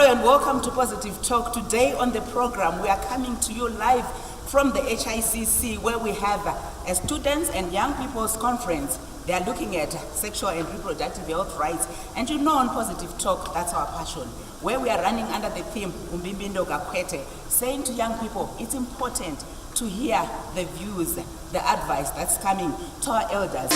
Hello and welcome to Positive Talk. Today on the program, we are coming to you live from the HICC, where we have a students and young people's conference. They are looking at sexual and reproductive health rights. And you know, on Positive Talk, that's our passion, where we are running under the theme, Umbimbindo Gakwete, saying to young people, it's important to hear the views, the advice that's coming to our elders.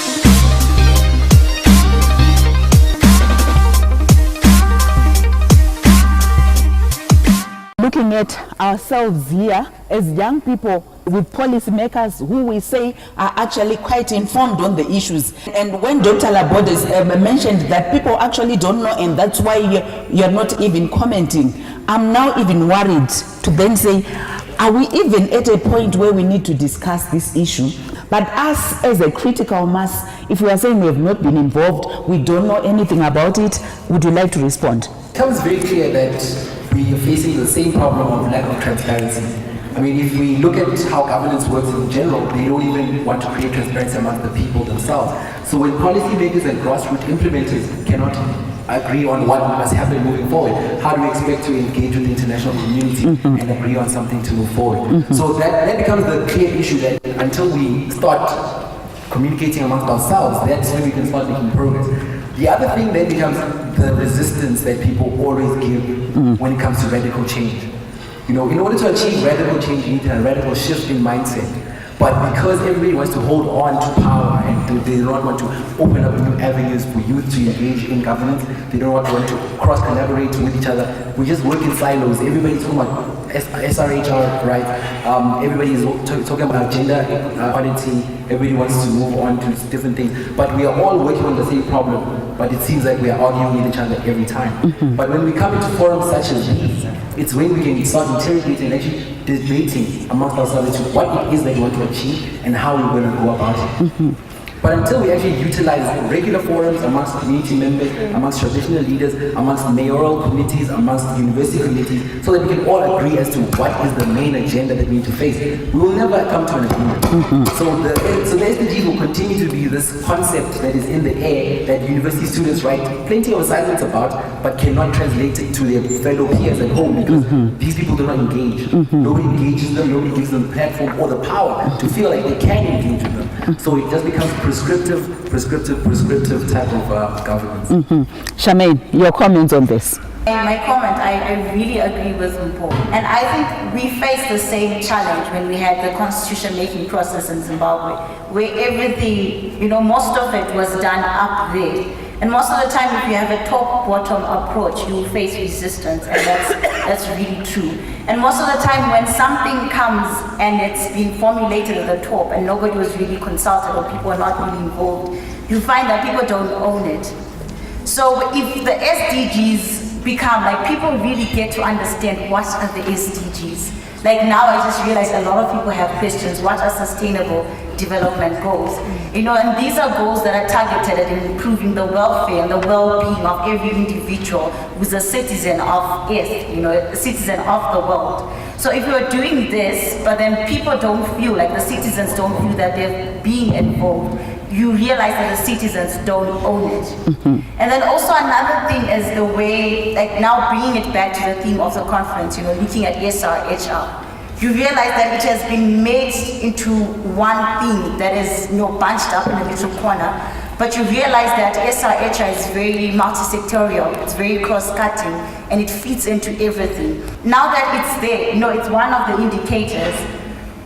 Looking at ourselves here as young people with policymakers who we say are actually quite informed on the issues. And when Dr. Labodes mentioned that people actually don't know, and that's why you're not even commenting, I'm now even worried to then say, are we even at a point where we need to discuss this issue? But us as a critical mass, if we are saying we have not been involved, we don't know anything about it, would you like to respond? It becomes very clear that we are facing the same problem of lack of transparency. I mean, if we look at how governance works in general, they don't even want to create transparency amongst the people themselves. So when policymakers and grassroots implementers cannot agree on what must happen moving forward, how do we expect to engage with the international community and agree on something to move forward? So that becomes the clear issue, that until we start communicating amongst ourselves, that's when we can start making progress. The other thing then becomes the resistance that people always give when it comes to radical change. You know, in order to achieve radical change, you need a radical shift in mindset. But because everybody wants to hold on to power and they don't want to open up new avenues for youth to engage in governance, they don't want to cross-collaborate with each other, we just work in silos. Everybody's talking about SRHR, right? Everybody's talking about gender equality. Everybody wants to move on to different things. But we are all working on the same problem, but it seems like we are arguing with each other every time. But when we come into forums such as these, it's when we can start interrogating and actually debating amongst ourselves as to what it is that we want to achieve and how we're going to go about it. But until we actually utilize regular forums amongst community members, amongst traditional leaders, amongst mayoral committees, amongst university committees, so that we can all agree as to what is the main agenda that we need to face, we will never come to an agreement. So the SDGs will continue to be this concept that is in the air that university students write plenty of assignments about, but cannot translate it to their fellow peers at home, because these people do not engage. Nobody engages them, nobody gives them the platform or the power to feel like they can engage with them. So it just becomes prescriptive type of governance. Charmaine, your comments on this? My comment, I really agree with Mpo. And I think we faced the same challenge when we had the constitution making process in Zimbabwe, where everything, you know, most of it was done up there. And most of the time, if you have a top-bottom approach, you will face resistance, and that's really true. And most of the time, when something comes and it's been formulated at the top and nobody was really consulted or people are not really involved, you find that people don't own it. So if the SDGs become, like, people really get to understand what are the SDGs. Like now I just realized a lot of people have questions, what are sustainable development goals? You know, and these are goals that are targeted at improving the welfare and the well-being of every individual who's a citizen of Earth, you know, a citizen of the world. So if you're doing this, but then people don't feel, like the citizens don't feel that they're being involved, you realize that the citizens don't own it. And then also another thing is the way, like now bringing it back to the theme of the conference, you know, looking at SRHR. You realize that it has been made into one thing that is, you know, bunched up in a little corner. But you realize that SRHR is very multi-sectorial, it's very cross-cutting, and it fits into everything. Now that it's there, you know, it's one of the indicators,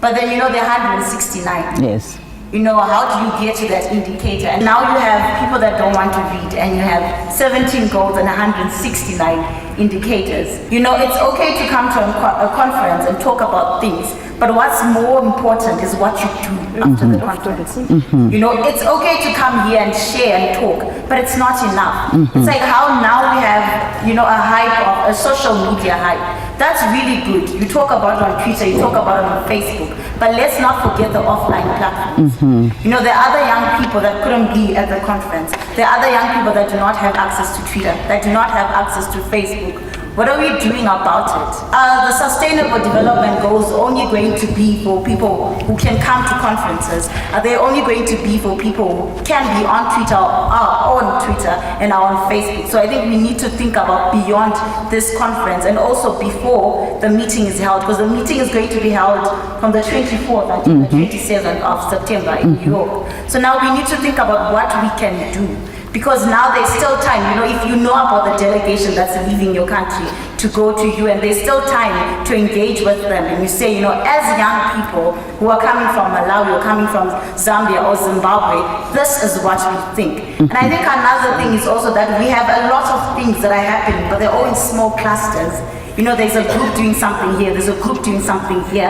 but then, you know, there are 169. Yes. You know, how do you get to that indicator? And now you have people that don't want to read, and you have 17 goals and 169 indicators. You know, it's okay to come to a conference and talk about things, but what's more important is what you do after the conference. You know, it's okay to come here and share and talk, but it's not enough. It's like how now we have, you know, a hype of a social media hype. That's really good. You talk about it on Twitter, you talk about it on Facebook, but let's not forget the offline platforms. You know, there are other young people that couldn't be at the conference. There are other young people that do not have access to Twitter, that do not have access to Facebook, What are we doing about it? The sustainable development goals only going to be for people who can come to conferences? Are they only going to be for people who can be on Twitter, and are on Facebook? So I think we need to think about beyond this conference and also before the meeting is held, because the meeting is going to be held from the 24th until the 27th of September in New York. So now we need to think about what we can do. Because now there's still time, if you know about the delegation that's leaving your country to go to you, and there's still time to engage with them, and you say, as young people who are coming from Malawi or coming from Zambia or Zimbabwe, this is what we think. And I think another thing is also that we have a lot of things that are happening, but they're all in small clusters. There's a group doing something here, there's a group doing something here.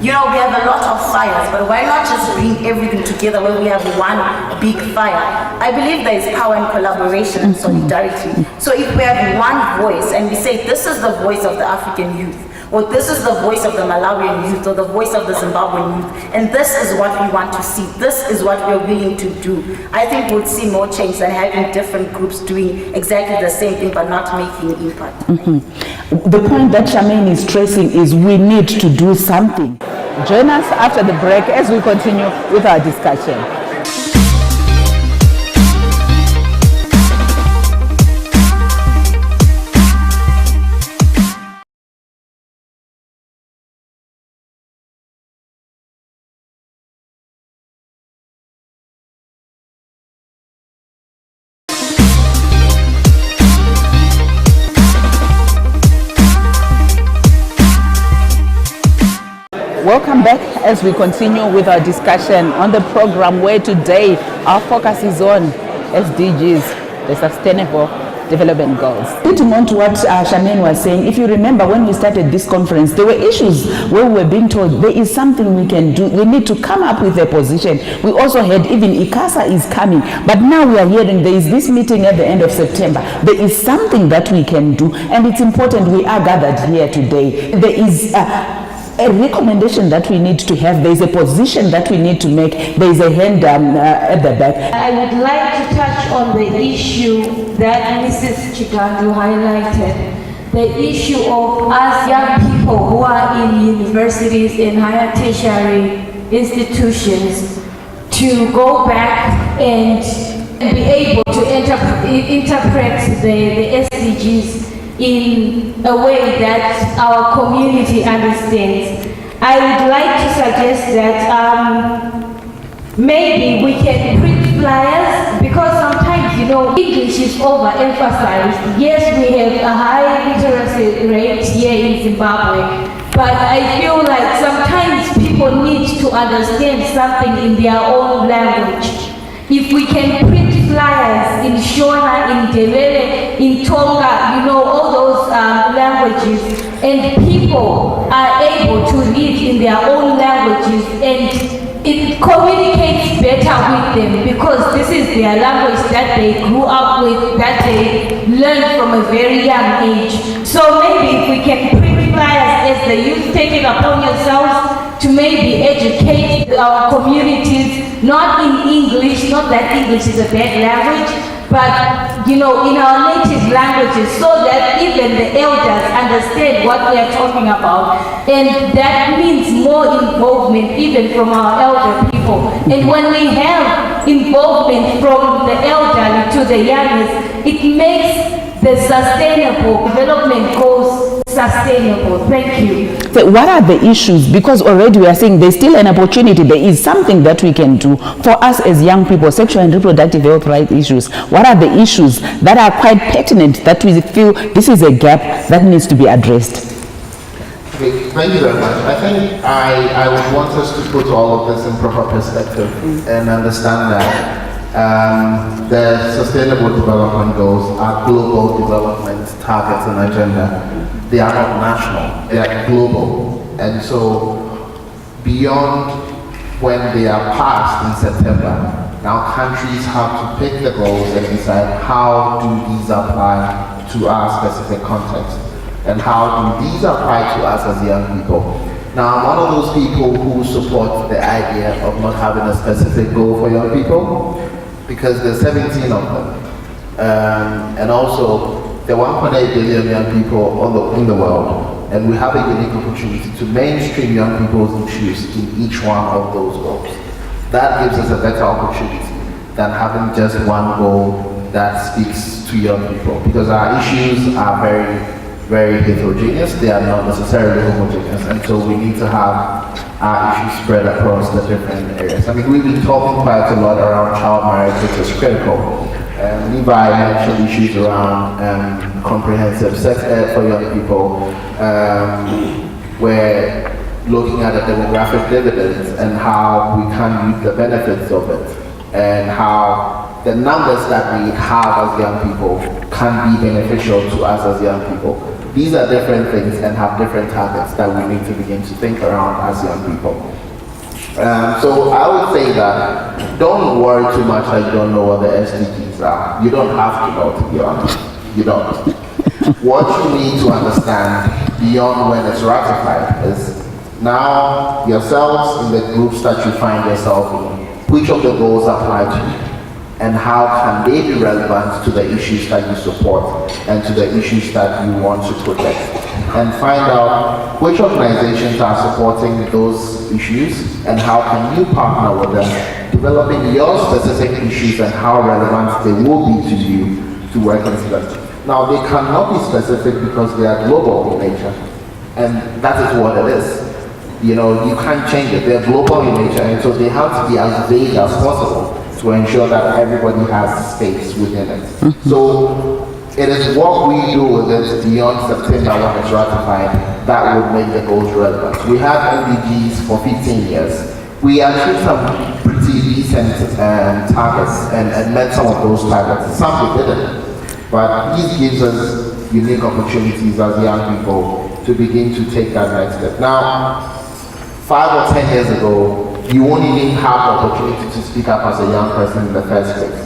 We have a lot of fires, but why not just bring everything together where we have one big fire? I believe there is power in collaboration and solidarity. So if we have one voice and we say, this is the voice of the African youth, or this is the voice of the Malawian youth, or the voice of the Zimbabwean youth, and this is what we want to see, this is what we're willing to do, I think we'll see more change than having different groups doing exactly the same thing but not making impact. The point that Charmaine is stressing is we need to do something. Join us after the break as we continue with our discussion. Welcome back as we continue with our discussion on the program, where today our focus is on SDGs, the Sustainable Development Goals. Putting on to what Charmaine was saying, if you remember when we started this conference, there were issues where we were being told there is something we can do, we need to come up with a position. We also had even ICASA is coming, but now we are hearing there is this meeting at the end of September. There is something that we can do, and it's important we are gathered here today. There is a recommendation that we need to have, there is a position that we need to make. There is a hand at the back. I would like to touch on the issue that Mrs. Chigandu highlighted, the issue of us young people who are in universities and higher tertiary institutions to go back and be able to interpret the SDGs in a way that our community understands. I would like to suggest that maybe we can print flyers, because sometimes, English is overemphasized. Yes, we have a high literacy rate here in Zimbabwe, but I feel like sometimes people need to understand something in their own language. If we can print flyers in Shona, in Ndebele, in Tonga, all those languages, and people are able to read in their own languages, and it communicates better with them, because this is their language that they grew up with, that they learned from a very young age. So maybe if we can print flyers as the youth, take it upon yourselves to maybe educate our communities, not in English, not that English is a bad language, but in our native languages, so that even the elders understand what we are talking about. And that means more involvement even from our elder people. And when we have involvement from the elderly to the youngest, it makes the sustainable development goals sustainable. Thank you. So what are the issues? Because already we are saying there's still an opportunity. There is something that we can do for us as young people, sexual and reproductive health rights issues. What are the issues that are quite pertinent that we feel this is a gap that needs to be addressed? Okay, thank you very much. I think I would want us to put all of this in proper perspective and understand that the Sustainable Development Goals are global development targets and agenda. They are not national, they are global. And so beyond when they are passed in September, now countries have to pick the goals and decide how do these apply to our specific context, and how do these apply to us as young people. Now, I'm one of those people who support the idea of not having a specific goal for young people, because there's 17 of them. And also, There are 1.8 billion young people in the world, and we have a unique opportunity to mainstream young people's issues in each one of those goals. That gives us a better opportunity than having just one goal that speaks to young people, because our issues are very, very heterogeneous. They are not necessarily homogeneous, and so we need to have our issues spread across the different areas. I mean, we've been talking quite a lot around child marriage, which is critical. Levi mentioned issues around comprehensive sex ed for young people. We're looking at the demographic dividends and how we can reap the benefits of it, and how the numbers that we have as young people can be beneficial to us as young people. These are different things and have different targets that we need to begin to think around as young people. So I would say that don't worry too much that you don't know what the SDGs are. You don't have to know, to be honest. You don't. What you need to understand beyond when it's ratified is now yourselves in the groups that you find yourself in, which of the goals apply to you, and how can they be relevant to the issues that you support and to the issues that you want to protect, and find out which organizations are supporting those issues and how can you partner with them, developing your specific issues and how relevant they will be to you to work into them. Now, they cannot be specific because they are global in nature, and that is what it is. You know, you can't change it. They're global in nature, and so they have to be as vague as possible to ensure that everybody has space within it. So it is what we do with it beyond September when it's ratified that would make the goals relevant. We have MDGs for 15 years. We achieved some pretty decent targets and met some of those targets. Some we didn't. But this gives us unique opportunities as young people to begin to take that next step. Now, 5 or 10 years ago, you won't even have the opportunity to speak up as a young person in the first place.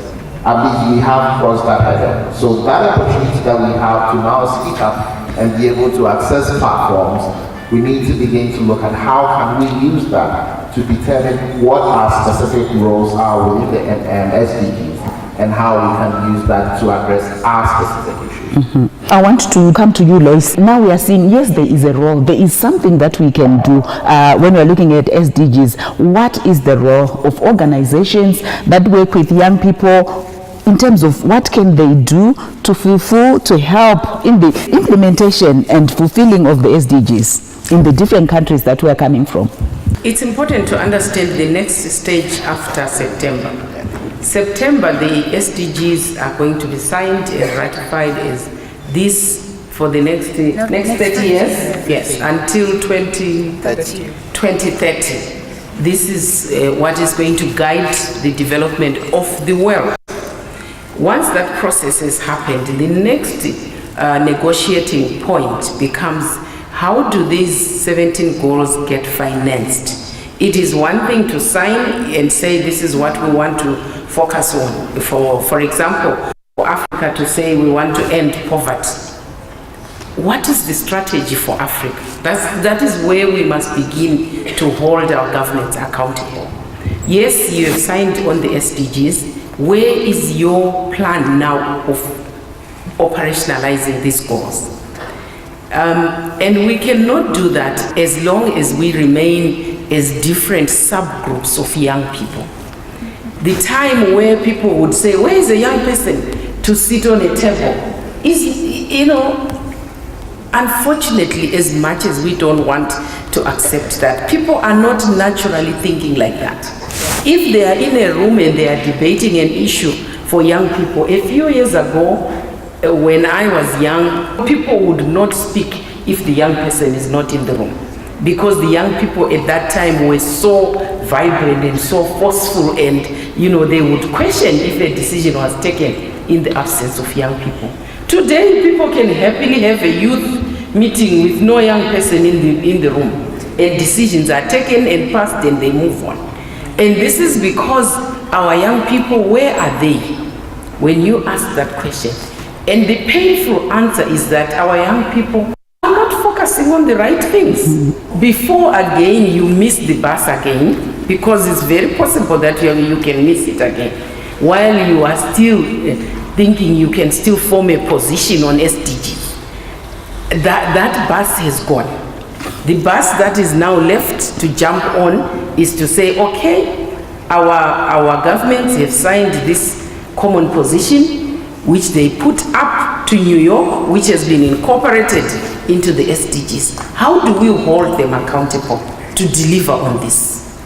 At least we have crossed that hurdle. So that opportunity that we have to now speak up and be able to access platforms, we need to begin to look at how can we use that to determine what our specific roles are within the SDGs and how we can use that to address our specific issues. I want to come to you, Lois. Now we are seeing, yes, there is a role. There is something that we can do when we're looking at SDGs. What is the role of organizations that work with young people in terms of what can they do to fulfill, to help in the implementation and fulfilling of the SDGs in the different countries that we're coming from? It's important to understand the next stage after September. September, the SDGs are going to be signed and ratified as this for the next 30 years. Yes, until 2030. This is what is going to guide the development of the world. Once that process has happened, the next negotiating point becomes how do these 17 goals get financed? It is one thing to sign and say this is what we want to focus on. For example, for Africa to say we want to end poverty. What is the strategy for Africa? That is where we must begin to hold our governments accountable. Yes, you have signed on the SDGs. Where is your plan now of operationalizing these goals? And we cannot do that as long as we remain as different subgroups of young people. The time where people would say, where is a young person to sit on a table? Is, you know, unfortunately, as much as we don't want to accept that, people are not naturally thinking like that. If they are in a room and they are debating an issue for young people, a few years ago, when I was young, people would not speak if the young person is not in the room. Because the young people at that time were so vibrant and so forceful, and you know, they would question if a decision was taken in the absence of young people. Today, people can happily have a youth meeting with no young person in the room, and decisions are taken and passed and they move on. And this is because our young people, where are they when you ask that question? And the painful answer is that our young people are not focusing on the right things. Before again you miss the bus again, because it's very possible that you can miss it again, while you are still thinking you can still form a position on SDGs. That bus has gone. The bus that is now left to jump on is to say, okay, our governments have signed this common position, which they put up to New York, which has been incorporated into the SDGs. How do we hold them accountable to deliver on this?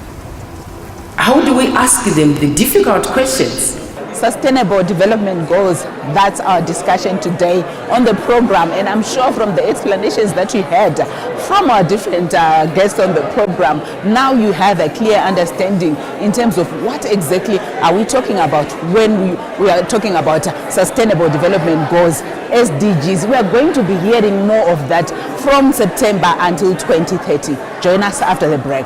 How do we ask them the difficult questions? Sustainable development goals, that's our discussion today on the program, and I'm sure from the explanations that we had from our different guests on the program, now you have a clear understanding in terms of what exactly are we talking about when we are talking about sustainable development goals, SDGs. We are going to be hearing more of that from September until 2030. Join us after the break.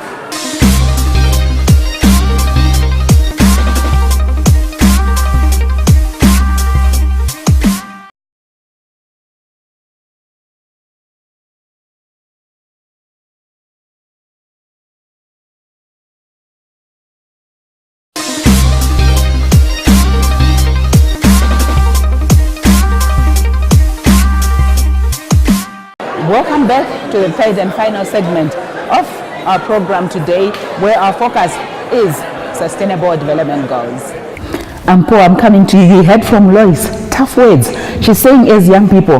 Welcome back to the third and final segment of our program today, where our focus is sustainable development goals. Paul, I'm coming to you. You heard from Lois, tough words. She's saying, as young people,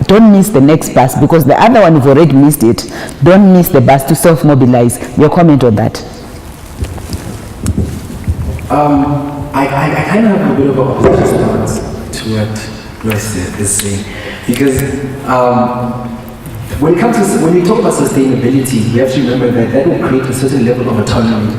don't miss the next bus, because the other one you've already missed it. Don't miss the bus to self-mobilize. Your comment on that? I kind of have a bit of an opposite stance to what Lois is saying, because when we talk about sustainability, we have to remember that will create a certain level of autonomy,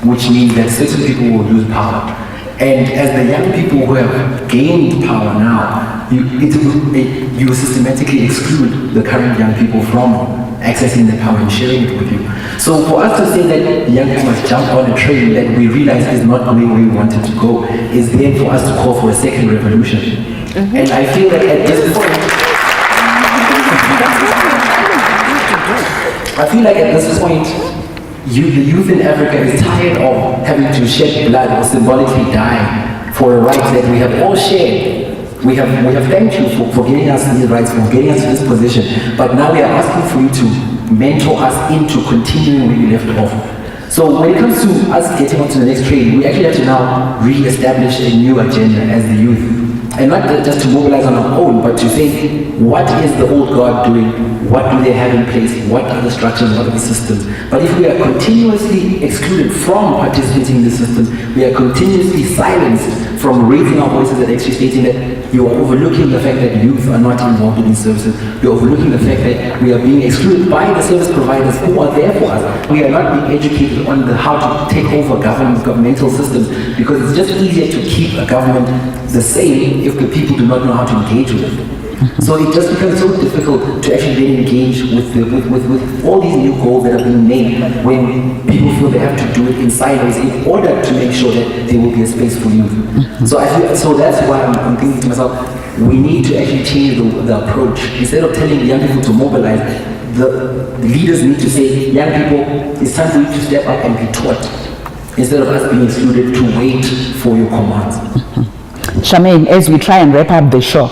which means that certain people will lose power. And as the young people who have gained power now, you systematically exclude the current young people from accessing the power and sharing it with you. So for us to say that the young people must jump on a train that we realize is not going where we wanted to go, is then for us to call for a second revolution. And I feel that at this point, the youth in Africa is tired of having to shed blood or symbolically die for a right that we have all shared. We have thanked you for giving us these rights, for getting us to this position, but now we are asking for you to mentor us into continuing where we left off. So when it comes to us getting onto the next train, we actually have to now re-establish a new agenda as the youth. And not just to mobilize on our own, but to say, what is the old guard doing? What do they have in place? What are the structures? What are the systems? But if we are continuously excluded from participating in the systems, we are continuously silenced from raising our voices and actually stating that you are overlooking the fact that youth are not involved in these services. You're overlooking the fact that we are being excluded by the service providers who are there for us. We are not being educated on how to take over governmental systems, because it's just easier to keep a government the same if the people do not know how to engage with it. So it just becomes so difficult to actually then engage with all these new goals that are being made when people feel they have to do it in silos in order to make sure that there will be a space for youth. So that's why I'm thinking to myself, we need to actually change the approach. Instead of telling young people to mobilize, the leaders need to say, young people, it's time for you to step up and be taught, instead of us being excluded to wait for your commands. Charmaine, as we try and wrap up the show,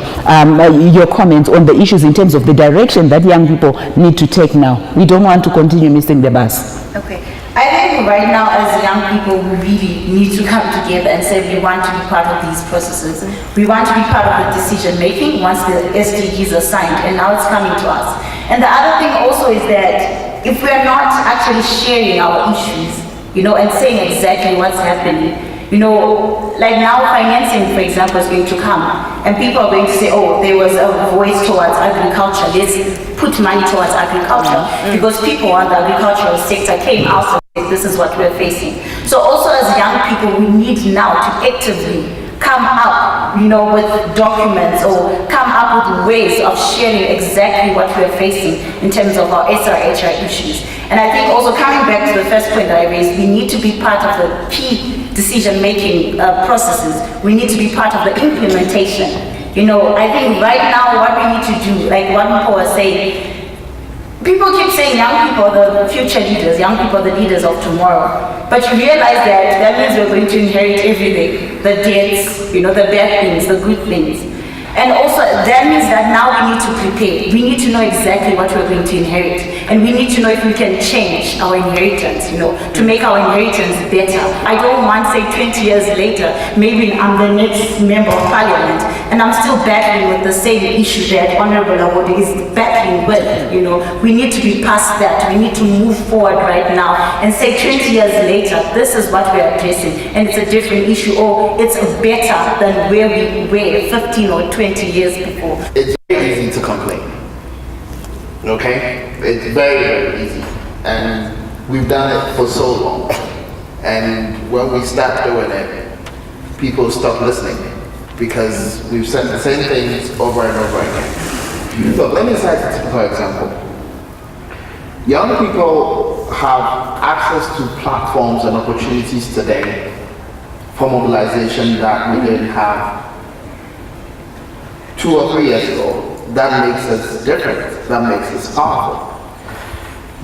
your comments on the issues in terms of the direction that young people need to take now. We don't want to continue missing the bus. Okay. I think right now as young people, we really need to come together and say we want to be part of these processes. We want to be part of the decision making once the SDGs are signed, and now it's coming to us. And the other thing also is that if we are not actually sharing our issues, and saying exactly what's happening, like now financing, for example, is going to come, and people are going to say, oh, there was a voice towards agriculture, let's put money towards agriculture, because people on the agricultural sector came out and said, this is what we're facing. So also as young people, we need now to actively come up, with documents, or come up with ways of sharing exactly what we're facing in terms of our SRHR issues. And I think also coming back to the first point that I raised, we need to be part of the key decision-making processes. We need to be part of the implementation. I think right now what we need to do, like what people are saying, people keep saying young people are the future leaders, young people are the leaders of tomorrow. But you realize that means we're going to inherit everything. the debts, you know, the bad things, the good things. And also, that means that now we need to prepare. We need to know exactly what we're going to inherit. And we need to know if we can change our inheritance, you know, to make our inheritance better. I don't want, say, 20 years later, maybe I'm the next member of parliament, and I'm still battling with the same issue that Honorable Awode is battling with, you know. We need to be past that. We need to move forward right now and say 20 years later, this is what we're addressing, and it's a different issue, or it's better than where we were 15 or 20 years before. It's very easy to complain, okay? It's very, very easy. And we've done it for so long. And when we start doing it, people stop listening because we've said the same things over and over again. So let me cite a typical example. Young people have access to platforms and opportunities today for mobilization that we didn't have 2 or 3 years ago. That makes us different, that makes us powerful.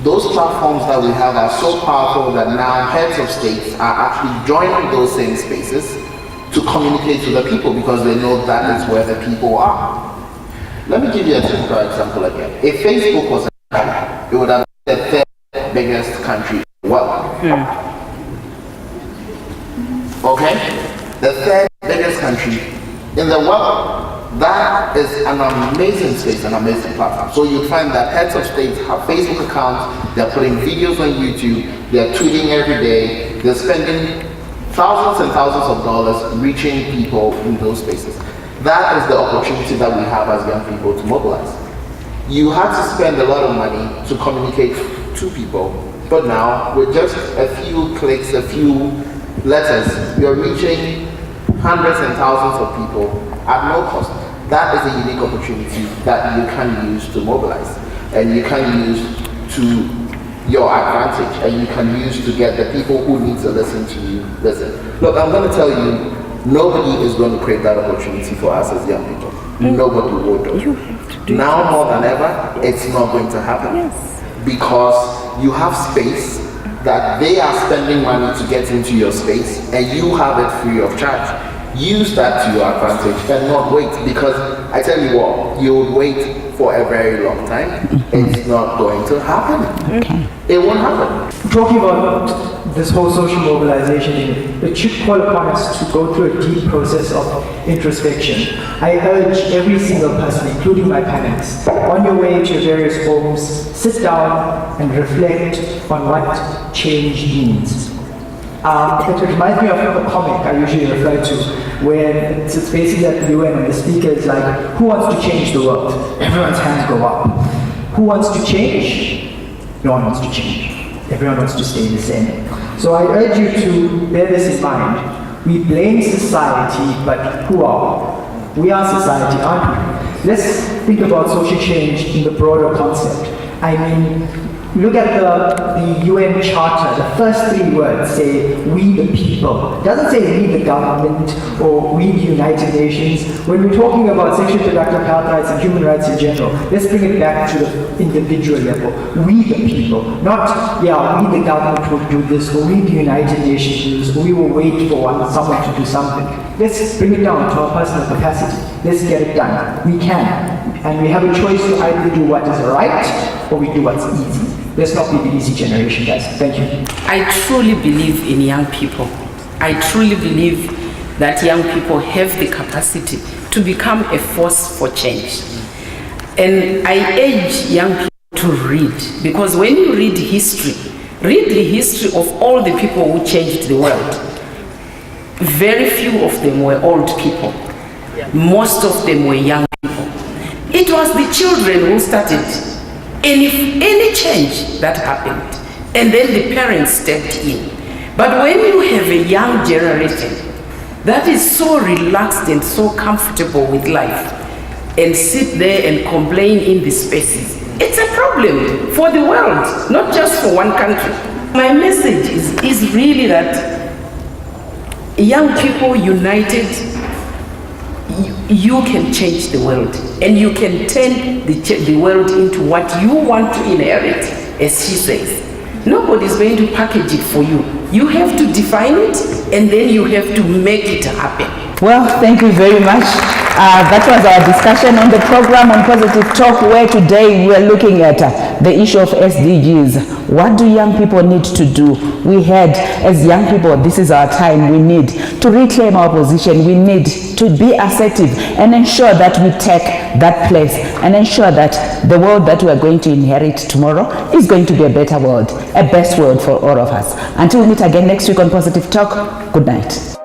Those platforms that we have are so powerful that now heads of states are actually joining those same spaces to communicate to the people because they know that is where the people are. Let me give you a typical example again. If Facebook was a country, it would have been the 3rd biggest country in the world. Okay? The 3rd biggest country in the world. That is an amazing space, an amazing platform. So you find that heads of states have Facebook accounts, they're putting videos on YouTube, they're tweeting every day, they're spending thousands and thousands of dollars reaching people in those spaces. That is the opportunity that we have as young people to mobilize. You had to spend a lot of money to communicate to people, but now with just a few clicks, a few letters, you're reaching hundreds and thousands of people at no cost. That is a unique opportunity that you can use to mobilize, and you can use to your advantage, and you can use to get the people who need to listen to you listen. Look, I'm going to tell you, nobody is going to create that opportunity for us as young people. Nobody will do it. Now more than ever, it's not going to happen. Because you have space that they are spending money to get into your space, and you have it free of charge. Use that to your advantage and not wait, because I tell you what, you would wait for a very long time. It's not going to happen. It won't happen. Talking about this whole social mobilization thing, it should call upon us to go through a deep process of introspection. I urge every single person, including my parents, on your way to your various homes, sit down and reflect on what change means. It reminds me of a comic I usually refer to, where it's basically at the UN and the speaker is like, who wants to change the world? Everyone's hands go up. Who wants to change? No one wants to change. Everyone wants to stay the same. So I urge you to bear this in mind. We blame society, but who are we? We are society, aren't we? Let's think about social change in the broader concept. I mean, look at the UN Charter. The first 3 words say, we the people. It doesn't say we the government or we the United Nations. When we're talking about sexual reproductive health rights and human rights in general, let's bring it back to the individual level. We the people. Not, yeah, we the government will do this, or we the United Nations do this, or we will wait for someone to do something. Let's bring it down to our personal capacity. Let's get it done. We can. And we have a choice to either do what is right, or we do what's easy. Let's not be the easy generation, guys. Thank you. I truly believe in young people. I truly believe that young people have the capacity to become a force for change. And I urge young people to read, because when you read the history of all the people who changed the world. Very few of them were old people. Most of them were young people. It was the children who started any change that happened, and then the parents stepped in. But when you have a young generation that is so relaxed and so comfortable with life and sit there and complain in the spaces, it's a problem for the world, not just for one country. My message is really that young people united, you can change the world, and you can turn the world into what you want to inherit, as she says. Nobody's going to package it for you. You have to define it, and then you have to make it happen. Well, thank you very much. That was our discussion on the program on Positive Talk, where today we are looking at the issue of SDGs. What do young people need to do? We had, as young people, this is our time. We need to reclaim our position. We need to be assertive and ensure that we take that place and ensure that the world that we are going to inherit tomorrow is going to be a better world, a best world for all of us. Until we meet again next week on Positive Talk, good night.